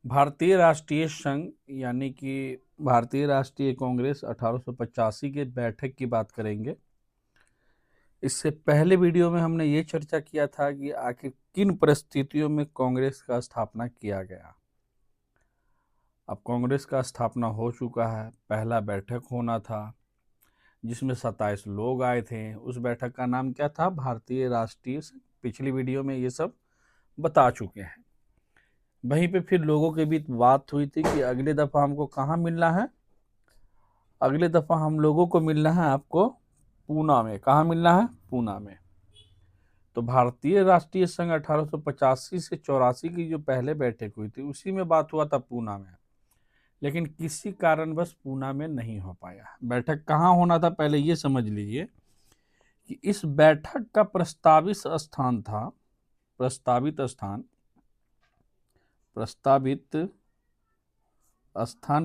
भारतीय राष्ट्रीय संघ यानी कि भारतीय राष्ट्रीय कांग्रेस 1885 के बैठक की बात करेंगे। इससे पहले वीडियो में हमने ये चर्चा किया था कि आखिर किन परिस्थितियों में कांग्रेस का स्थापना किया गया। अब कांग्रेस का स्थापना हो चुका है। पहला बैठक होना था जिसमें 27 लोग आए थे। उस बैठक का नाम क्या था? भारतीय राष्ट्रीय संघ। पिछली वीडियो में ये सब बता चुके हैं। वहीं पे फिर लोगों के बीच बात हुई थी कि अगले दफा हमको कहाँ मिलना है। अगले दफा हम लोगों को मिलना है आपको पूना में। कहाँ मिलना है? पूना में। तो भारतीय राष्ट्रीय संघ 1885 से 84 की जो पहले बैठक हुई थी उसी में बात हुआ था पूना में, लेकिन किसी कारणवश पूना में नहीं हो पाया। बैठक कहाँ होना था पहले ये समझ लीजिए कि इस बैठक का प्रस्तावित स्थान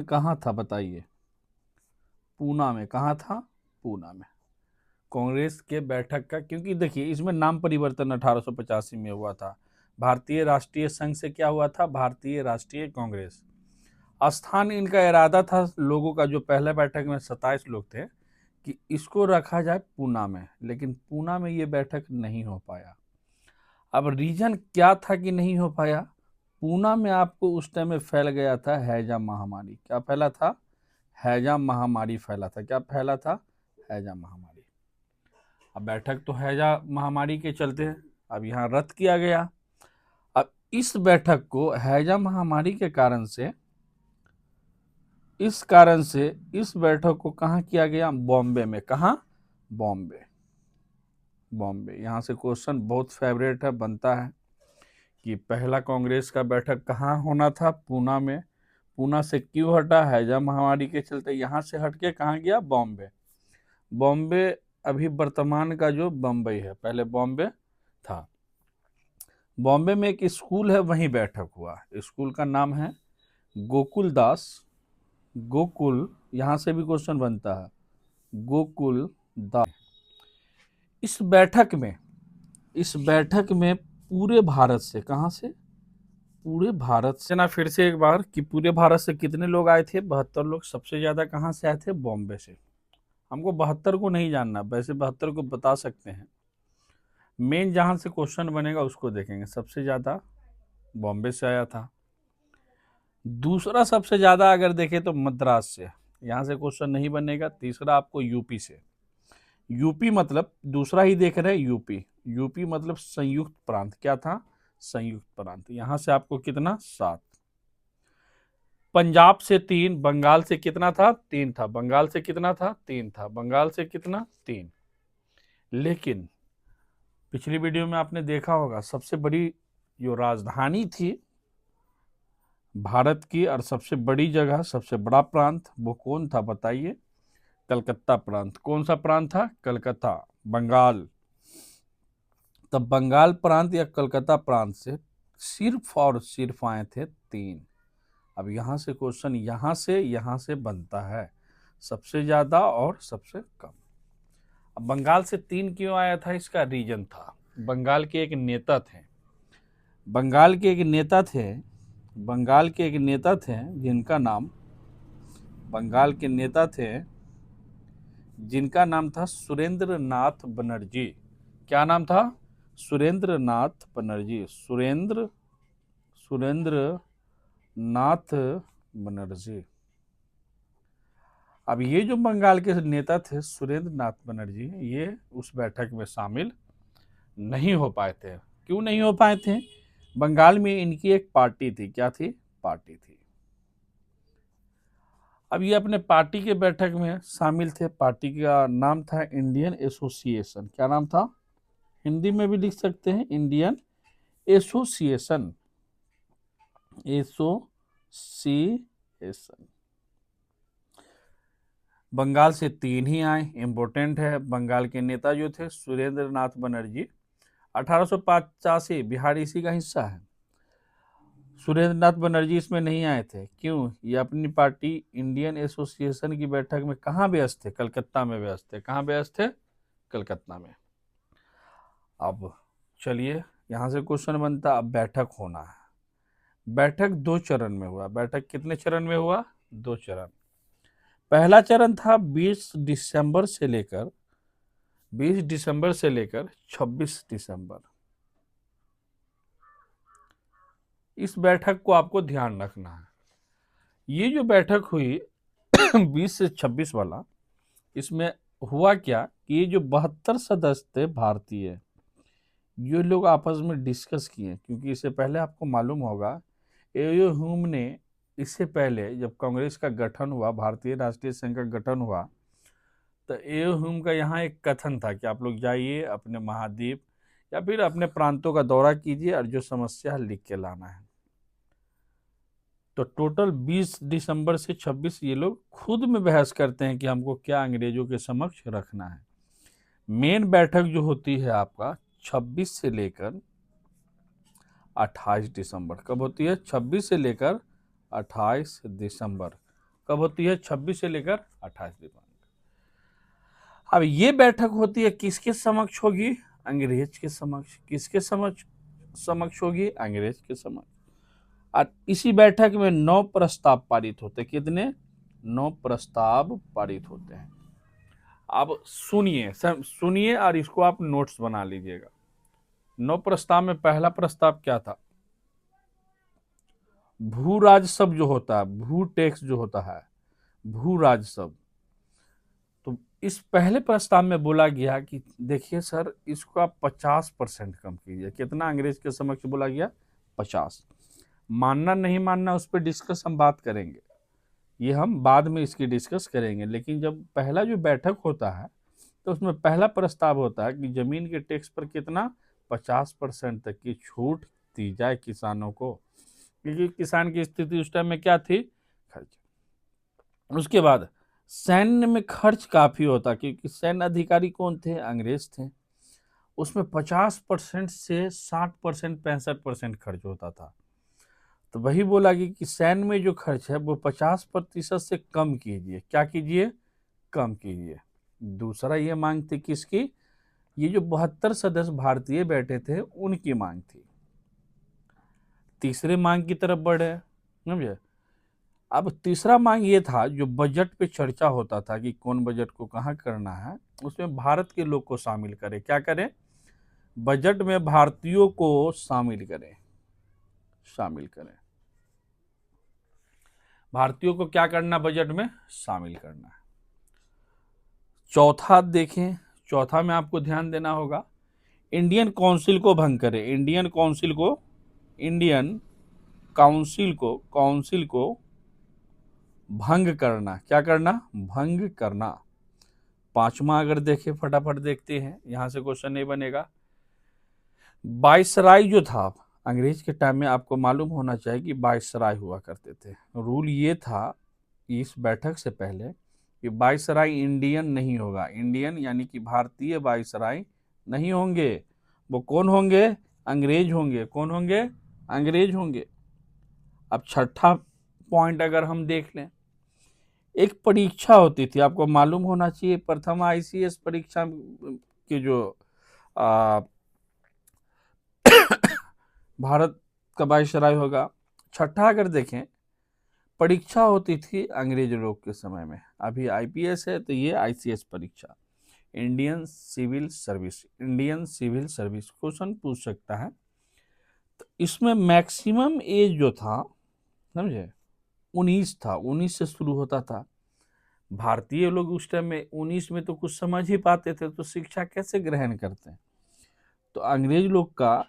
कहाँ था बताइए? पूना में। कहाँ था? पूना में। कांग्रेस के बैठक का, क्योंकि देखिए इसमें नाम परिवर्तन 1885 में हुआ था। भारतीय राष्ट्रीय संघ से क्या हुआ था? भारतीय राष्ट्रीय कांग्रेस। स्थान इनका इरादा था लोगों का, जो पहले बैठक में 27 लोग थे, कि इसको रखा जाए पूना में, लेकिन पूना में ये बैठक नहीं हो पाया। अब रीजन क्या था कि नहीं हो पाया? पूना में आपको उस टाइम में फैल गया था हैजा महामारी। क्या फैला था? हैजा महामारी फैला था। क्या फैला था? हैजा महामारी। अब बैठक तो हैजा महामारी के चलते अब यहाँ रद्द किया गया। अब इस बैठक को हैजा महामारी के कारण से इस बैठक को कहाँ किया गया? बॉम्बे में। कहाँ? बॉम्बे। बॉम्बे। यहाँ से क्वेश्चन बहुत फेवरेट है, बनता है कि पहला कांग्रेस का बैठक कहाँ होना था? पूना में। पूना से क्यों हटा? हैजा महामारी के चलते। यहाँ से हट के कहाँ गया? बॉम्बे। बॉम्बे अभी वर्तमान का जो बम्बई है, पहले बॉम्बे था। बॉम्बे में एक स्कूल है, वहीं बैठक हुआ। स्कूल का नाम है गोकुल दास। गोकुल, यहाँ से भी क्वेश्चन बनता है, गोकुल दास। इस बैठक में पूरे भारत से, कहाँ से? पूरे भारत से ना। फिर से एक बार कि पूरे भारत से कितने लोग आए थे? 72 लोग। सबसे ज्यादा कहाँ से आए थे? बॉम्बे से। हमको 72 को नहीं जानना, वैसे 72 को बता सकते हैं। मेन जहां से क्वेश्चन बनेगा उसको देखेंगे। सबसे ज्यादा बॉम्बे से आया था। दूसरा सबसे ज्यादा अगर देखें तो मद्रास से। यहां से क्वेश्चन नहीं बनेगा। तीसरा आपको यूपी से। यूपी मतलब दूसरा ही देख रहे हैं, यूपी। यूपी मतलब संयुक्त प्रांत। क्या था? संयुक्त प्रांत। यहां से आपको कितना? 7। पंजाब से 3। बंगाल से कितना था? 3 था। बंगाल से कितना था? 3 था। बंगाल से कितना? 3। लेकिन पिछली वीडियो में आपने देखा होगा सबसे बड़ी जो राजधानी थी भारत की और सबसे बड़ी जगह, सबसे बड़ा प्रांत, वो कौन था बताइए? कलकत्ता प्रांत। कौन सा प्रांत था? कलकत्ता, बंगाल। तब बंगाल प्रांत या कलकत्ता प्रांत से सिर्फ और सिर्फ आए थे 3। अब यहां से क्वेश्चन यहां से बनता है, सबसे ज्यादा और सबसे कम। अब बंगाल से 3 क्यों आया था? इसका रीजन था, बंगाल के एक नेता थे। बंगाल के एक नेता थे बंगाल के एक नेता थे जिनका नाम बंगाल के नेता थे जिनका नाम था सुरेंद्र नाथ बनर्जी। क्या नाम था? सुरेंद्र नाथ बनर्जी। सुरेंद्र नाथ बनर्जी। अब ये जो बंगाल के नेता थे सुरेंद्र नाथ बनर्जी, ये उस बैठक में शामिल नहीं हो पाए थे। क्यों नहीं हो पाए थे? बंगाल में इनकी एक पार्टी थी। क्या थी? पार्टी थी। अब ये अपने पार्टी के बैठक में शामिल थे। पार्टी का नाम था इंडियन एसोसिएशन। क्या नाम था? हिंदी में भी लिख सकते हैं, इंडियन एसोसिएशन। एसोसिएशन। बंगाल से 3 ही आए। इंपॉर्टेंट है, बंगाल के नेता जो थे सुरेंद्र नाथ बनर्जी। 1885 बिहार इसी का हिस्सा है। सुरेंद्र नाथ बनर्जी इसमें नहीं आए थे। क्यों? ये अपनी पार्टी इंडियन एसोसिएशन की बैठक में कहाँ व्यस्त थे? कलकत्ता में व्यस्त थे। कहाँ व्यस्त थे? कलकत्ता में। अब चलिए, यहां से क्वेश्चन बनता, अब बैठक होना है। बैठक 2 चरण में हुआ। बैठक कितने चरण में हुआ? 2 चरण। पहला चरण था 20 दिसंबर से लेकर 26 दिसंबर। इस बैठक को आपको ध्यान रखना है। ये जो बैठक हुई 20 से 26 वाला, इसमें हुआ क्या कि ये जो 72 सदस्य थे भारतीय, ये लोग आपस में डिस्कस किए, क्योंकि इससे पहले आपको मालूम होगा एओ ह्यूम ने, इससे पहले जब कांग्रेस का गठन हुआ, भारतीय राष्ट्रीय संघ का गठन हुआ, तो एओ ह्यूम का यहाँ एक कथन था कि आप लोग जाइए अपने महाद्वीप या फिर अपने प्रांतों का दौरा कीजिए और जो समस्या है लिख के लाना है। तो टोटल 20 दिसंबर से 26 ये लोग खुद में बहस करते हैं कि हमको क्या अंग्रेजों के समक्ष रखना है। मेन बैठक जो होती है आपका 26 से लेकर 28 दिसंबर। कब होती है? 26 से लेकर 28 दिसंबर। कब होती है? 26 से लेकर 28 दिसंबर। अब ये बैठक होती है किसके समक्ष होगी? अंग्रेज के समक्ष। किसके समक्ष होगी? अंग्रेज के समक्ष। और इसी बैठक में 9 प्रस्ताव पारित होते। कितने? 9 प्रस्ताव पारित होते हैं। अब सुनिए और इसको आप नोट्स बना लीजिएगा। 9 प्रस्ताव में पहला प्रस्ताव क्या था? भू राजस्व जो होता है, भू टैक्स जो होता है, भू राजस्व। तो इस पहले प्रस्ताव में बोला गया कि देखिए सर, इसको आप 50% कम कीजिए। कितना अंग्रेज के समक्ष बोला गया? 50। मानना नहीं मानना उस पर डिस्कस हम बात करेंगे, ये हम बाद में इसकी डिस्कस करेंगे। लेकिन जब पहला जो बैठक होता है तो उसमें पहला प्रस्ताव होता है कि जमीन के टैक्स पर कितना? 50% तक की छूट दी जाए किसानों को, क्योंकि किसान की स्थिति उस टाइम में क्या थी? खर्च। उसके बाद सैन्य में खर्च काफी होता, क्योंकि सैन्य अधिकारी कौन थे? अंग्रेज थे। उसमें 50% से 60%, 65% खर्च होता था। तो वही बोला कि सैन्य में जो खर्च है वो 50% से कम कीजिए। क्या कीजिए? कम कीजिए। दूसरा ये मांग थी किसकी? ये जो 72 सदस्य भारतीय बैठे थे उनकी मांग थी। तीसरे मांग की तरफ बढ़े, समझे? अब तीसरा मांग ये था, जो बजट पे चर्चा होता था कि कौन बजट को कहाँ करना है, उसमें भारत के लोग को शामिल करें। क्या करें? बजट में भारतीयों को शामिल करें। भारतीयों को क्या करना? बजट में शामिल करना है। चौथा देखें, चौथा में आपको ध्यान देना होगा, इंडियन काउंसिल को भंग करें। इंडियन काउंसिल को भंग करना। क्या करना? भंग करना। पांचवा अगर देखें, फटाफट देखते हैं, यहां से क्वेश्चन नहीं बनेगा। वायसराय जो था अंग्रेज के टाइम में, आपको मालूम होना चाहिए कि वायसराय हुआ करते थे। रूल ये था इस बैठक से पहले कि वायसराय इंडियन नहीं होगा। इंडियन यानी कि भारतीय वायसराय नहीं होंगे। वो कौन होंगे? अंग्रेज होंगे। कौन होंगे? अंग्रेज होंगे। अब छठा पॉइंट अगर हम देख लें, एक परीक्षा होती थी, आपको मालूम होना चाहिए, प्रथम आईसीएस परीक्षा के जो भारत का वायसराय होगा। छठा अगर देखें, परीक्षा होती थी अंग्रेज लोग के समय में। अभी आईपीएस है तो ये आईसीएस परीक्षा, इंडियन सिविल सर्विस क्वेश्चन पूछ सकता है। तो इसमें मैक्सिमम एज जो था, समझे, 19 था। 19 से शुरू होता था। भारतीय लोग उस टाइम में 19 में तो कुछ समझ ही पाते थे, तो शिक्षा कैसे ग्रहण करते हैं? तो अंग्रेज लोग का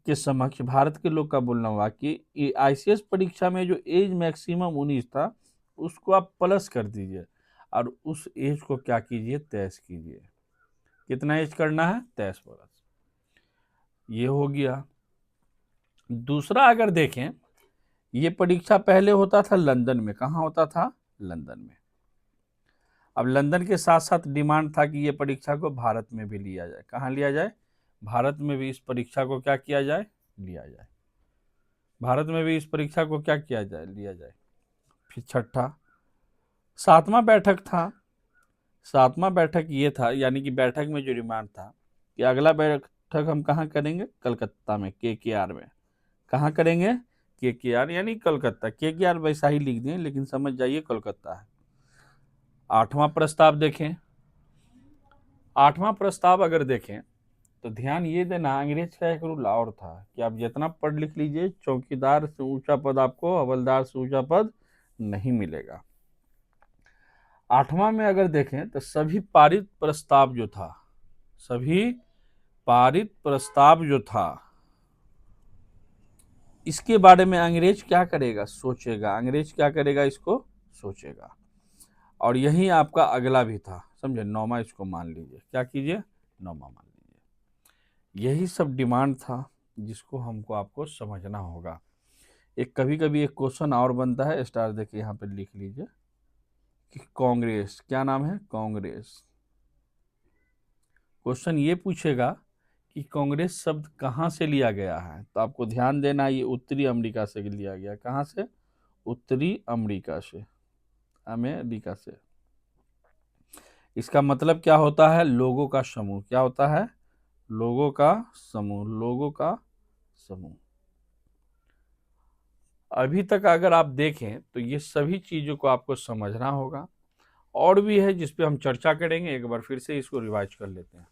के समक्ष भारत के लोग का बोलना हुआ कि आईसीएस परीक्षा में जो एज मैक्सिमम 19 था, उसको आप प्लस कर दीजिए और उस एज को क्या कीजिए? 23 कीजिए। कितना एज करना है? 23 प्लस। ये हो गया। दूसरा अगर देखें, ये परीक्षा पहले होता था लंदन में। कहाँ होता था? लंदन में। अब लंदन के साथ साथ डिमांड था कि ये परीक्षा को भारत में भी लिया जाए। कहाँ लिया जाए? भारत में भी इस परीक्षा को क्या किया जाए? लिया जाए। भारत में भी इस परीक्षा को क्या किया जाए? लिया जाए। फिर छठा, सातवां बैठक था। सातवां बैठक ये था, यानी कि बैठक में जो डिमांड था कि अगला बैठक हम कहाँ करेंगे? कलकत्ता में, केकेआर में। कहाँ करेंगे? KKR यानी कलकत्ता, KKR वैसा ही लिख दें लेकिन समझ जाइए कलकत्ता है। 8वां प्रस्ताव देखें। 8वां प्रस्ताव अगर देखें तो ध्यान ये देना, अंग्रेज का एक रूल और था कि आप जितना पढ़ लिख लीजिए, चौकीदार से ऊंचा पद आपको, हवलदार से ऊंचा पद नहीं मिलेगा। 8वां में अगर देखें तो सभी पारित प्रस्ताव जो था इसके बारे में अंग्रेज क्या करेगा, सोचेगा। अंग्रेज क्या करेगा, इसको सोचेगा। और यही आपका अगला भी था, समझे, 9वां इसको मान लीजिए। क्या कीजिए, 9वां मान लीजिए। यही सब डिमांड था जिसको हमको आपको समझना होगा। एक कभी कभी एक क्वेश्चन और बनता है, स्टार देखिए यहाँ पे लिख लीजिए कि कांग्रेस, क्या नाम है, कांग्रेस। क्वेश्चन ये पूछेगा कि कांग्रेस शब्द कहाँ से लिया गया है, तो आपको ध्यान देना, ये उत्तरी अमेरिका से लिया गया। कहाँ से, उत्तरी अमेरिका से, अमेरिका से। इसका मतलब क्या होता है, लोगों का समूह। क्या होता है, लोगों का समूह, लोगों का समूह। अभी तक अगर आप देखें तो ये सभी चीजों को आपको समझना होगा। और भी है जिस पे हम चर्चा करेंगे, एक बार फिर से इसको रिवाइज कर लेते हैं।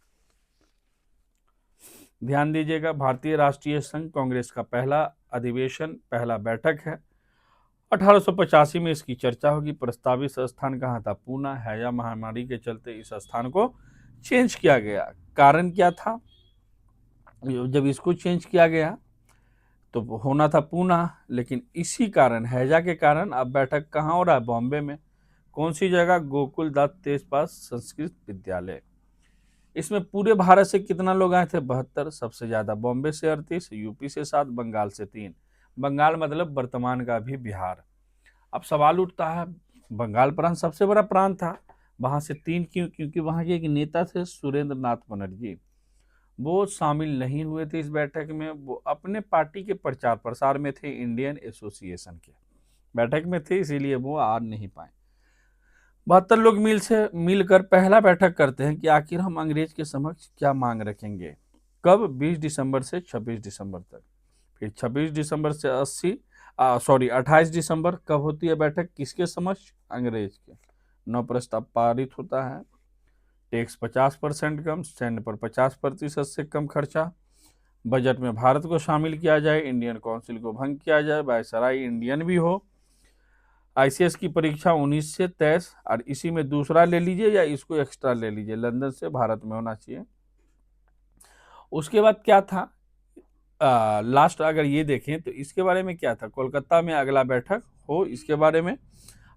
ध्यान दीजिएगा, भारतीय राष्ट्रीय संघ कांग्रेस का पहला अधिवेशन, पहला बैठक है। 1885 में इसकी चर्चा होगी। प्रस्तावित स्थान कहाँ था, पूना। हैजा महामारी के चलते इस स्थान को चेंज किया गया। कारण क्या था, जब इसको चेंज किया गया तो होना था पूना, लेकिन इसी कारण, हैजा के कारण अब बैठक कहाँ हो रहा है, बॉम्बे में। कौन सी जगह, गोकुल दत्त तेजपाल संस्कृत विद्यालय। इसमें पूरे भारत से कितना लोग आए थे, 72। सबसे ज्यादा बॉम्बे से 38, यूपी से 7, बंगाल से 3। बंगाल मतलब वर्तमान का भी बिहार। अब सवाल उठता है, बंगाल प्रांत सबसे बड़ा प्रांत था, वहां से 3 क्यों, क्योंकि वहां के एक नेता थे सुरेंद्र नाथ बनर्जी, वो शामिल नहीं हुए थे इस बैठक में। वो अपने पार्टी के प्रचार प्रसार में थे, इंडियन एसोसिएशन के बैठक में थे, इसीलिए वो आ नहीं पाए। 72 लोग मिलकर पहला बैठक करते हैं कि आखिर हम अंग्रेज के समक्ष क्या मांग रखेंगे। कब, 20 दिसंबर से 26 दिसंबर तक। फिर 26 दिसंबर से 28 दिसंबर कब होती है बैठक, किसके समक्ष, अंग्रेज के। 9 प्रस्ताव पारित होता है। टैक्स 50% कम, सैन्य पर 50% से कम खर्चा, बजट में भारत को शामिल किया जाए, इंडियन काउंसिल को भंग किया जाए, वायसराय इंडियन भी हो, ICS की परीक्षा 19 से 23, और इसी में दूसरा ले लीजिए या इसको एक्स्ट्रा ले लीजिए, लंदन से भारत में होना चाहिए। उसके बाद क्या था, लास्ट अगर ये देखें तो इसके बारे में क्या था, कोलकाता में अगला बैठक हो इसके बारे में।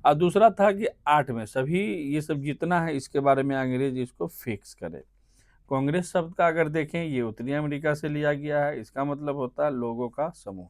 और दूसरा था कि 8 में सभी ये सब जितना है इसके बारे में अंग्रेज इसको फिक्स करे। कांग्रेस शब्द का अगर देखें, ये उत्तरी अमेरिका से लिया गया है, इसका मतलब होता है लोगों का समूह।